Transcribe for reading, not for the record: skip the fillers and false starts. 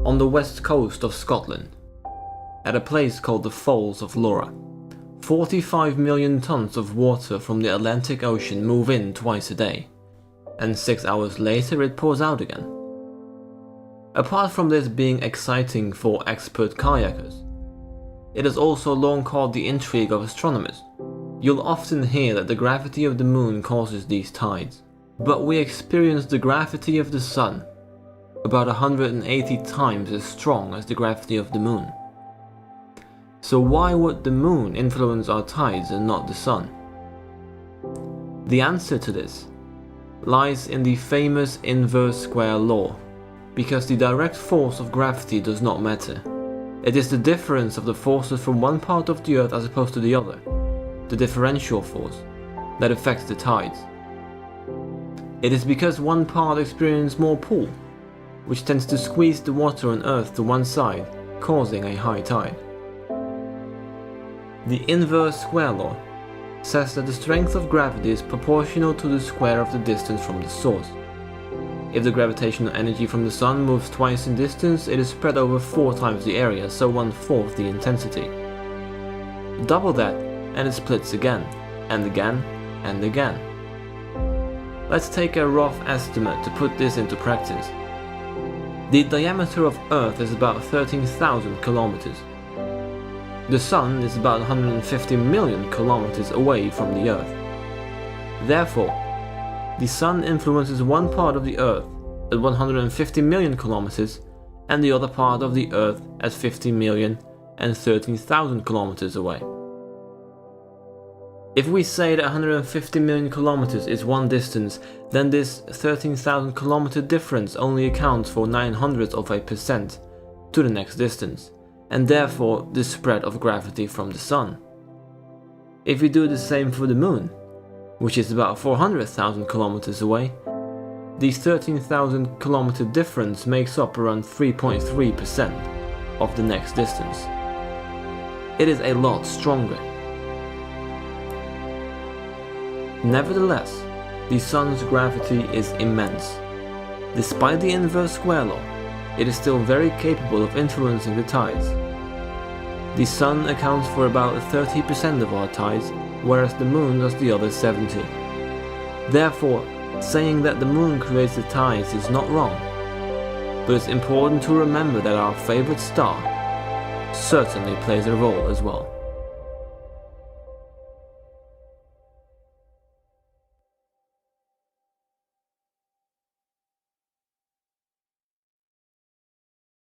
on the west coast of Scotland, at a place called the Falls of Laura. 45 million tons of water from the Atlantic Ocean move in twice a day, and 6 hours later it pours out again. Apart from this being exciting for expert kayakers, it is also long called the intrigue of astronomers. You'll often hear that the gravity of the moon causes these tides, but we experience the gravity of the sun, about 180 times as strong as the gravity of the moon. So why would the moon influence our tides and not the sun? The answer to this lies in the famous inverse square law, because the direct force of gravity does not matter. It is the difference of the forces from one part of the earth as opposed to the other, the differential force, that affects the tides. It is because one part experiences more pull, which tends to squeeze the water on earth to one side, causing a high tide. The inverse square law says that the strength of gravity is proportional to the square of the distance from the source. If the gravitational energy from the sun moves twice in distance, it is spread over 4 times the area, so 1/4 the intensity. Double that and it splits again, and again, and again. Let's take a rough estimate to put this into practice. The diameter of Earth is about 13,000 kilometers. The Sun is about 150 million kilometers away from the Earth. Therefore, the Sun influences one part of the Earth at 150 million kilometers and the other part of the Earth at 50 million and 13,000 kilometers away. If we say that 150 million kilometers is one distance, then this 13,000 kilometer difference only accounts for 0.09% to the next distance, and therefore the spread of gravity from the Sun. If we do the same for the Moon, which is about 400,000 kilometers away, the 13,000 kilometer difference makes up around 3.3% of the next distance. It is a lot stronger. Nevertheless, the Sun's gravity is immense. Despite the inverse square law, it is still very capable of influencing the tides. The Sun accounts for about 30% of our tides, whereas the Moon does the other 70%. Therefore, saying that the Moon creates the tides is not wrong, but it's important to remember that our favorite star certainly plays a role as well.